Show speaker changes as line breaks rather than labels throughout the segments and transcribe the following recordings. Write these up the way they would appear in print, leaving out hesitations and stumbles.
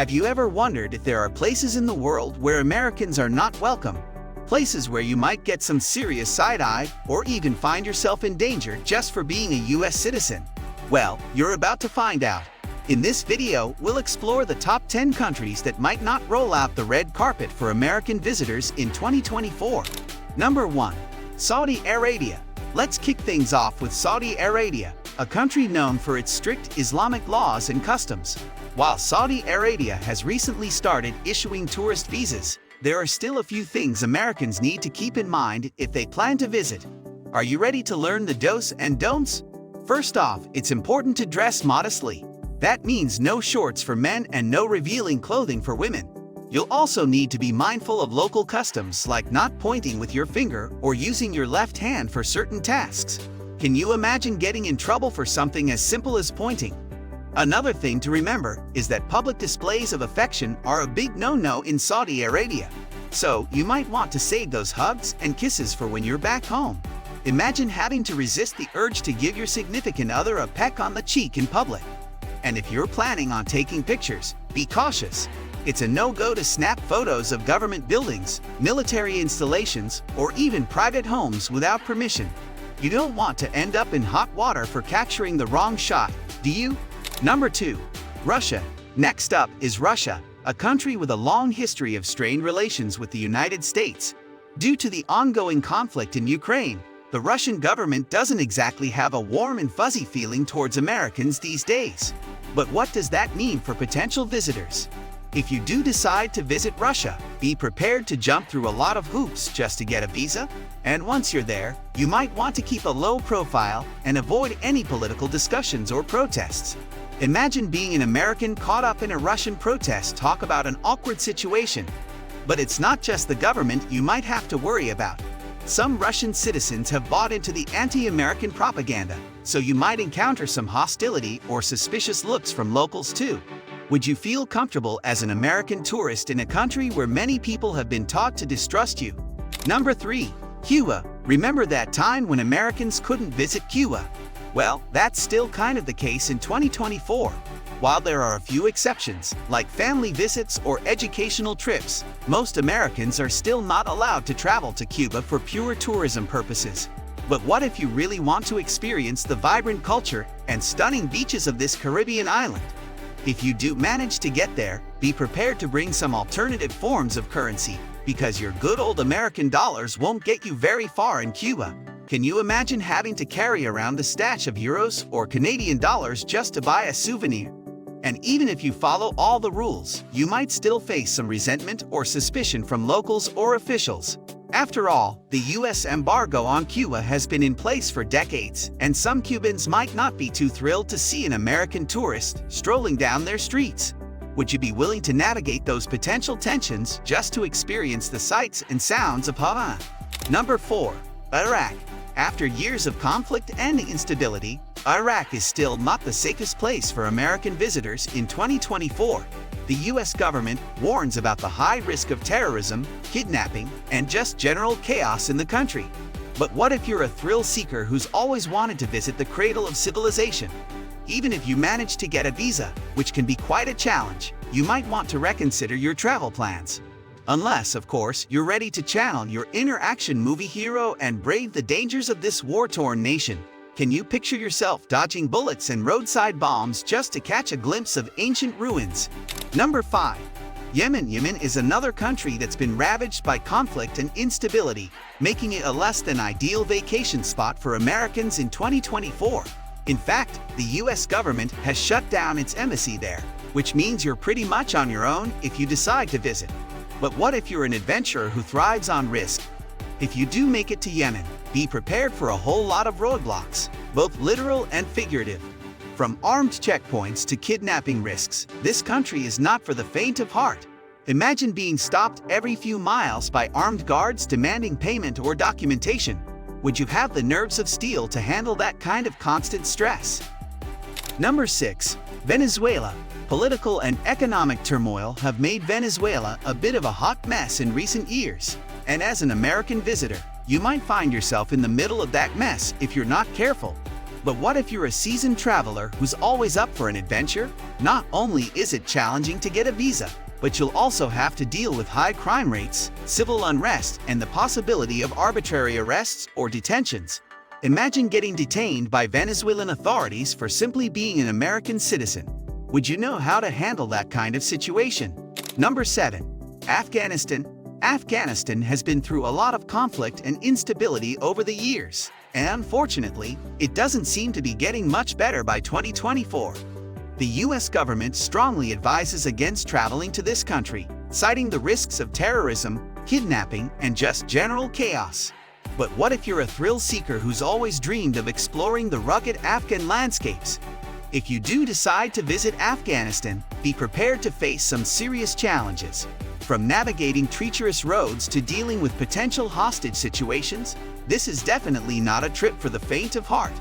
Have you ever wondered if there are places in the world where Americans are not welcome? Places where you might get some serious side-eye or even find yourself in danger just for being a US citizen? Well, you're about to find out. In this video, we'll explore the top 10 countries that might not roll out the red carpet for American visitors in 2024. Number 1. Saudi Arabia. Let's kick things off with Saudi Arabia, a country known for its strict Islamic laws and customs. While Saudi Arabia has recently started issuing tourist visas, there are still a few things Americans need to keep in mind if they plan to visit. Are you ready to learn the do's and don'ts? First off, it's important to dress modestly. That means no shorts for men and no revealing clothing for women. You'll also need to be mindful of local customs like not pointing with your finger or using your left hand for certain tasks. Can you imagine getting in trouble for something as simple as pointing? Another thing to remember is that public displays of affection are a big no-no in Saudi Arabia. So you might want to save those hugs and kisses for when you're back home. Imagine having to resist the urge to give your significant other a peck on the cheek in public. And if you're planning on taking pictures, be cautious. It's a no-go to snap photos of government buildings, military installations, or even private homes without permission. You don't want to end up in hot water for capturing the wrong shot, do you? Number 2. Russia. Next up is Russia, a country with a long history of strained relations with the United States. Due to the ongoing conflict in Ukraine, the Russian government doesn't exactly have a warm and fuzzy feeling towards Americans these days. But what does that mean for potential visitors? If you do decide to visit Russia, be prepared to jump through a lot of hoops just to get a visa. And once you're there, you might want to keep a low profile and avoid any political discussions or protests. Imagine being an American caught up in a Russian protest. Talk about an awkward situation. But it's not just the government you might have to worry about. Some Russian citizens have bought into the anti-American propaganda, so you might encounter some hostility or suspicious looks from locals too. Would you feel comfortable as an American tourist in a country where many people have been taught to distrust you? Number 3. Cuba. Remember that time when Americans couldn't visit Cuba? Well, that's still kind of the case in 2024. While there are a few exceptions, like family visits or educational trips, most Americans are still not allowed to travel to Cuba for pure tourism purposes. But what if you really want to experience the vibrant culture and stunning beaches of this Caribbean island? If you do manage to get there, be prepared to bring some alternative forms of currency, because your good old American dollars won't get you very far in Cuba. Can you imagine having to carry around a stash of euros or Canadian dollars just to buy a souvenir? And even if you follow all the rules, you might still face some resentment or suspicion from locals or officials. After all, the US embargo on Cuba has been in place for decades, and some Cubans might not be too thrilled to see an American tourist strolling down their streets. Would you be willing to navigate those potential tensions just to experience the sights and sounds of Havana? Number 4. Iraq. After years of conflict and instability, Iraq is still not the safest place for American visitors in 2024. The US government warns about the high risk of terrorism, kidnapping, and just general chaos in the country. But what if you're a thrill seeker who's always wanted to visit the cradle of civilization? Even if you manage to get a visa, which can be quite a challenge, you might want to reconsider your travel plans. Unless, of course, you're ready to channel your inner action movie hero and brave the dangers of this war-torn nation. Can you picture yourself dodging bullets and roadside bombs just to catch a glimpse of ancient ruins? Number 5. Yemen. Yemen is another country that's been ravaged by conflict and instability, making it a less than ideal vacation spot for Americans in 2024. In fact, the US government has shut down its embassy there, which means you're pretty much on your own if you decide to visit. But what if you're an adventurer who thrives on risk? If you do make it to Yemen, be prepared for a whole lot of roadblocks, both literal and figurative. From armed checkpoints to kidnapping risks, this country is not for the faint of heart. Imagine being stopped every few miles by armed guards demanding payment or documentation. Would you have the nerves of steel to handle that kind of constant stress? Number 6. Venezuela. Political and economic turmoil have made Venezuela a bit of a hot mess in recent years. And as an American visitor, you might find yourself in the middle of that mess if you're not careful. But what if you're a seasoned traveler who's always up for an adventure? Not only is it challenging to get a visa, but you'll also have to deal with high crime rates, civil unrest, and the possibility of arbitrary arrests or detentions. Imagine getting detained by Venezuelan authorities for simply being an American citizen. Would you know how to handle that kind of situation? Number 7. Afghanistan. Afghanistan has been through a lot of conflict and instability over the years, and unfortunately, it doesn't seem to be getting much better by 2024. The US government strongly advises against traveling to this country, citing the risks of terrorism, kidnapping, and just general chaos. But what if you're a thrill seeker who's always dreamed of exploring the rugged Afghan landscapes? If you do decide to visit Afghanistan, be prepared to face some serious challenges. From navigating treacherous roads to dealing with potential hostage situations, this is definitely not a trip for the faint of heart.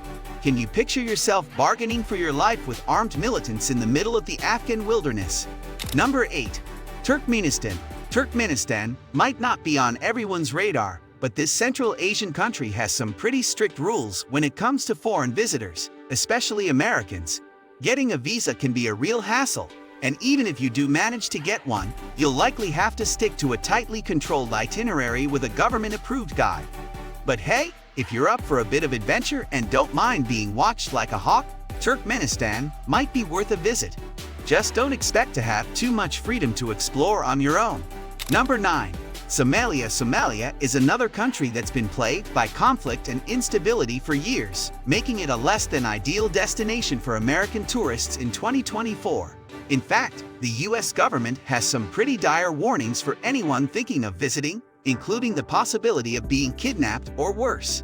Can you picture yourself bargaining for your life with armed militants in the middle of the Afghan wilderness? Number 8. Turkmenistan. Turkmenistan might not be on everyone's radar, but this Central Asian country has some pretty strict rules when it comes to foreign visitors, especially Americans. Getting a visa can be a real hassle, and even if you do manage to get one, you'll likely have to stick to a tightly controlled itinerary with a government-approved guide. But hey, if you're up for a bit of adventure and don't mind being watched like a hawk, Turkmenistan might be worth a visit. Just don't expect to have too much freedom to explore on your own. Number 9. Somalia. Somalia is another country that's been plagued by conflict and instability for years, making it a less than ideal destination for American tourists in 2024. In fact, the US government has some pretty dire warnings for anyone thinking of visiting, including the possibility of being kidnapped or worse.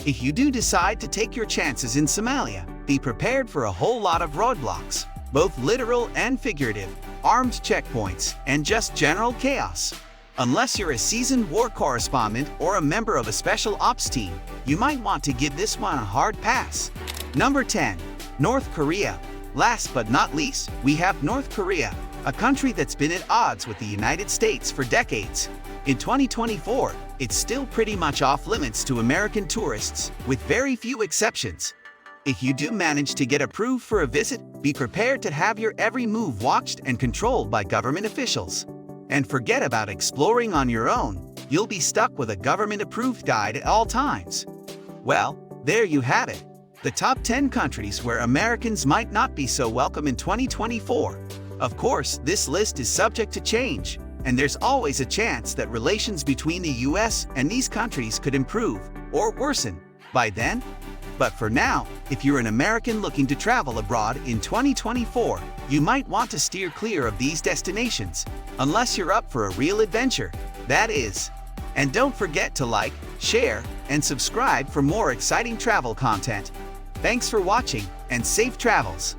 If you do decide to take your chances in Somalia, be prepared for a whole lot of roadblocks, both literal and figurative, armed checkpoints, and just general chaos. Unless you're a seasoned war correspondent or a member of a special ops team, you might want to give this one a hard pass. Number 10. North Korea. Last but not least, we have North Korea, a country that's been at odds with the United States for decades. In 2024, it's still pretty much off limits to American tourists, with very few exceptions. If you do manage to get approved for a visit, be prepared to have your every move watched and controlled by government officials. And forget about exploring on your own, you'll be stuck with a government-approved guide at all times. Well, there you have it. The top 10 countries where Americans might not be so welcome in 2024. Of course, this list is subject to change, and there's always a chance that relations between the US and these countries could improve or worsen by then. But for now, if you're an American looking to travel abroad in 2024, you might want to steer clear of these destinations, unless you're up for a real adventure, that is. And don't forget to like, share, and subscribe for more exciting travel content. Thanks for watching, and safe travels!